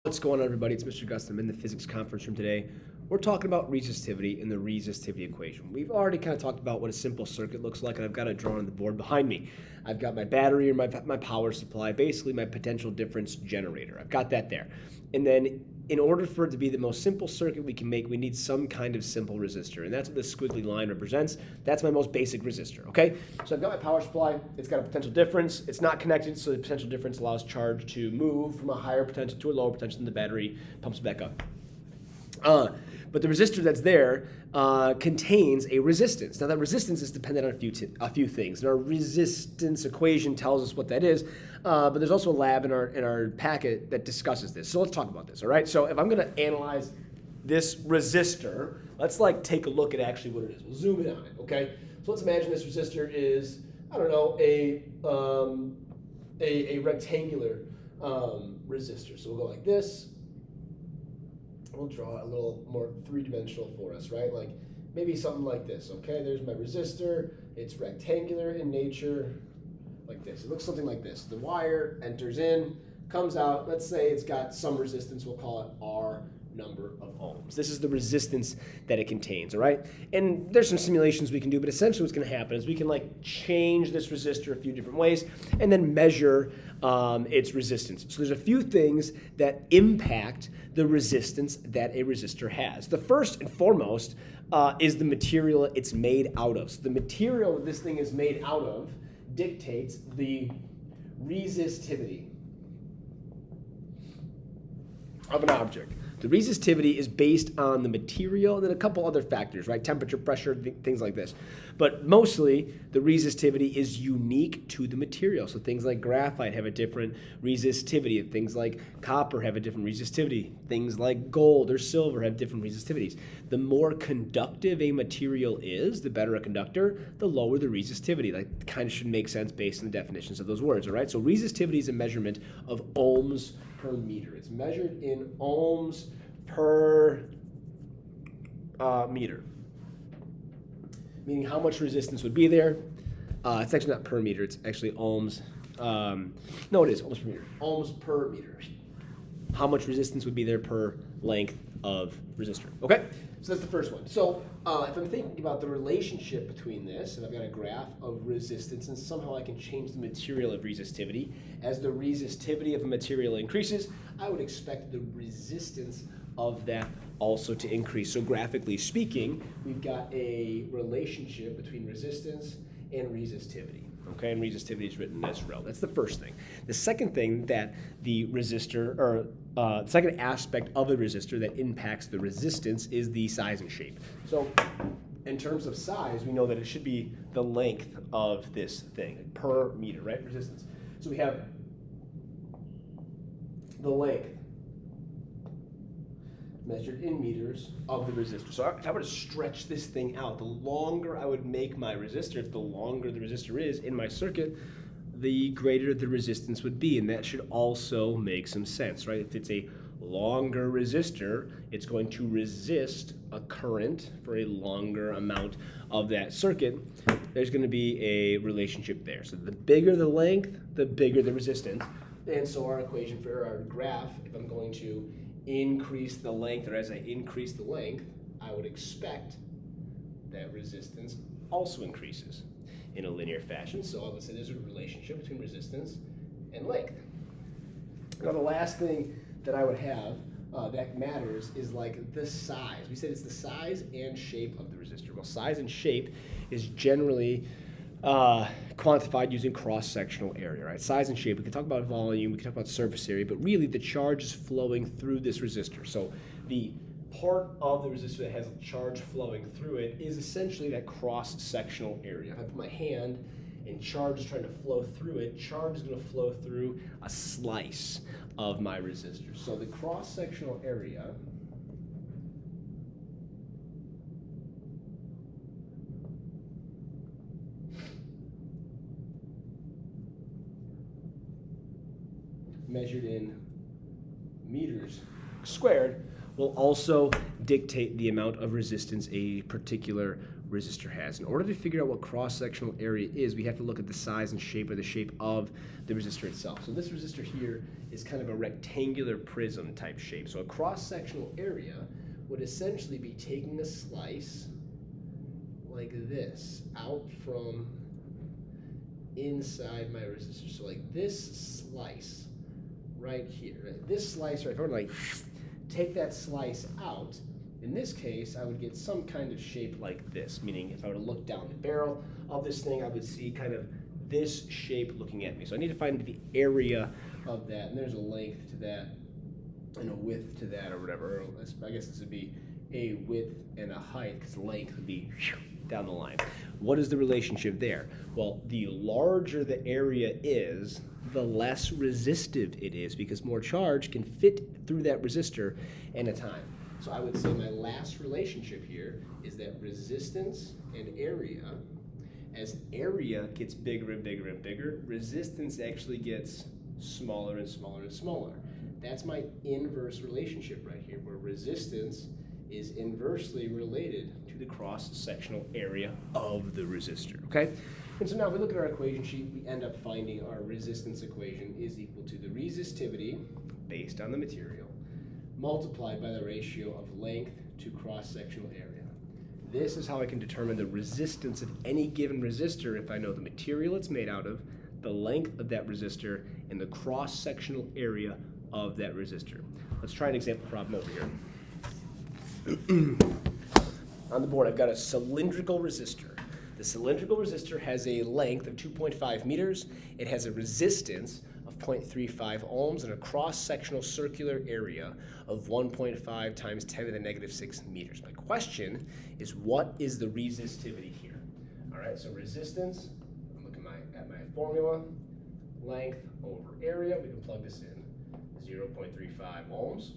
What's going on, everybody? It's Mr. Gus. I'm in the physics conference room today. We're talking about resistivity and the resistivity equation. We've already kind of talked about what a simple circuit looks like, and I've got it drawn on the board behind me. I've got my battery or my power supply, basically my potential difference generator. I've got that there. And then in order for it to be the most simple circuit we can make, we need some kind of simple resistor. And that's what this squiggly line represents. That's my most basic resistor, okay? So I've got my power supply. It's got a potential difference. It's not connected, so the potential difference allows charge to move from a higher potential to a lower potential, and the battery pumps it back up. But the resistor that's there contains a resistance. Now that resistance is dependent on a few things. And our resistance equation tells us what that is, but there's also a lab in our packet that discusses this. So let's talk about this, all right? So if I'm gonna analyze this resistor, let's take a look at actually what it is. We'll zoom in on it, okay? So let's imagine this resistor is, I don't know, a rectangular resistor. So we'll go like this. We'll draw a little more three-dimensional for us, right? Like maybe something like this, okay? There's my resistor. It's rectangular in nature, like this. It looks something like this. The wire enters in, comes out. Let's say it's got some resistance. We'll call it R number of ohms. This is the resistance that it contains, all right? And there's some simulations we can do, but essentially what's gonna happen is we can change this resistor a few different ways and then measure its resistance. So there's a few things that impact the resistance that a resistor has. The first and foremost is the material it's made out of. So the material that this thing is made out of dictates the resistivity of an object. The resistivity is based on the material and then a couple other factors, right? Temperature, pressure, things like this. But mostly, the resistivity is unique to the material. So things like graphite have a different resistivity. Things like copper have a different resistivity. Things like gold or silver have different resistivities. The more conductive a material is, the better a conductor, the lower the resistivity. That kind of should make sense based on the definitions of those words, all right? So resistivity is a measurement of ohms per meter. It's measured in ohms per meter, meaning how much resistance would be there. It's actually not per meter, it's actually ohms. No, it is ohms per meter. Ohms per meter. How much resistance would be there per length of resistor. Okay, so that's the first one. So if I'm thinking about the relationship between this, and I've got a graph of resistance, and somehow I can change the material of resistivity. As the resistivity of a material increases, I would expect the resistance of that also to increase. So graphically speaking, we've got a relationship between resistance and resistivity. Okay, and resistivity is written as rho. That's the first thing. The second thing that the resistor, or the second aspect of a resistor that impacts the resistance is the size and shape. So in terms of size, we know that it should be the length of this thing per meter, right? Resistance. So we have the length measured in meters of the resistor. So if I were to stretch this thing out, the longer I would make my resistor, if the longer the resistor is in my circuit, the greater the resistance would be. And that should also make some sense, right? If it's a longer resistor, it's going to resist a current for a longer amount of that circuit. There's going to be a relationship there. So the bigger the length, the bigger the resistance. And so our equation for our graph, if I'm going to increase the length, or as I increase the length, I would expect that resistance also increases in a linear fashion. So I would say there's a relationship between resistance and length. Now the last thing that I would have that matters is the size. We said it's the size and shape of the resistor. Well, size and shape is generally quantified using cross-sectional area, right? Size and shape. We can talk about volume, we can talk about surface area, but really the charge is flowing through this resistor. So the part of the resistor that has charge flowing through it is essentially that cross-sectional area. If I put my hand and charge is trying to flow through it, charge is going to flow through a slice of my resistor. So the cross-sectional area measured in meters squared will also dictate the amount of resistance a particular resistor has. In order to figure out what cross-sectional area is, we have to look at the size and shape or the shape of the resistor itself. So this resistor here is kind of a rectangular prism type shape. So a cross-sectional area would essentially be taking a slice like this out from inside my resistor. So like this slice right here, right? This slice right, if I were to like take that slice out, in this case, I would get some kind of shape like this, meaning if I were to look down the barrel of this thing, I would see kind of this shape looking at me. So I need to find the area of that, and there's a length to that and a width to that or whatever. I guess this would be a width and a height, because length would be down the line. What is the relationship there? Well, the larger the area is, the less resistive it is, because more charge can fit through that resistor in a time. So I would say my last relationship here is that resistance and area, as area gets bigger and bigger and bigger, resistance actually gets smaller and smaller and smaller. That's my inverse relationship right here, where resistance is inversely related to the cross-sectional area of the resistor, okay? And so now if we look at our equation sheet, we end up finding our resistance equation is equal to the resistivity based on the material multiplied by the ratio of length to cross-sectional area. This is how I can determine the resistance of any given resistor if I know the material it's made out of, the length of that resistor, and the cross-sectional area of that resistor. Let's try an example problem over here. On the board, I've got a cylindrical resistor. The cylindrical resistor has a length of 2.5 meters. It has a resistance of 0.35 ohms and a cross-sectional circular area of 1.5 times 10 to the negative 6 meters. My question is, what is the resistivity here? All right, so resistance, I'm looking at my formula, length over area, we can plug this in, 0.35 ohms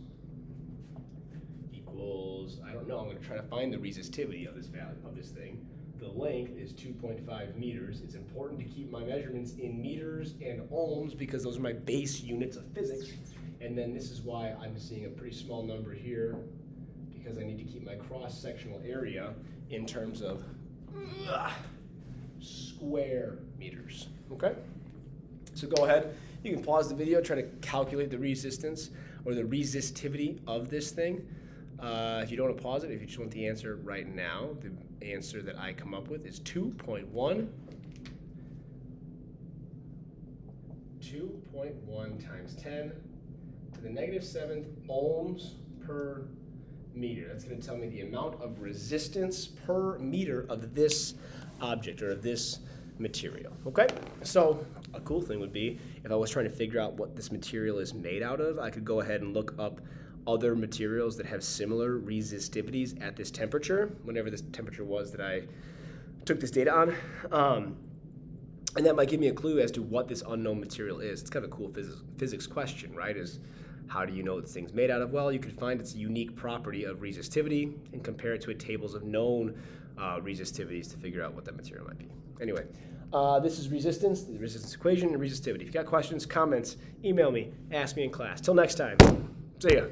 equals, I don't know, I'm going to try to find the resistivity of this value, of this thing. The length is 2.5 meters. It's important to keep my measurements in meters and ohms because those are my base units of physics. And then this is why I'm seeing a pretty small number here, because I need to keep my cross-sectional area in terms of square meters, okay? So go ahead, you can pause the video, try to calculate the resistance or the resistivity of this thing. If you don't want to pause it, if you just want the answer right now, the answer that I come up with is 2.1 times 10 to the negative 7th ohms per meter. That's going to tell me the amount of resistance per meter of this object or of this material. Okay? So a cool thing would be if I was trying to figure out what this material is made out of, I could go ahead and look up other materials that have similar resistivities at this temperature, whenever this temperature was that I took this data on. And that might give me a clue as to what this unknown material is. It's kind of a cool physics question, right? Is how do you know what this thing's made out of? Well, you could find its unique property of resistivity and compare it to tables of known resistivities to figure out what that material might be. Anyway, this is resistance, the resistance equation, and resistivity. If you got questions, comments, email me, ask me in class. Till next time, see ya.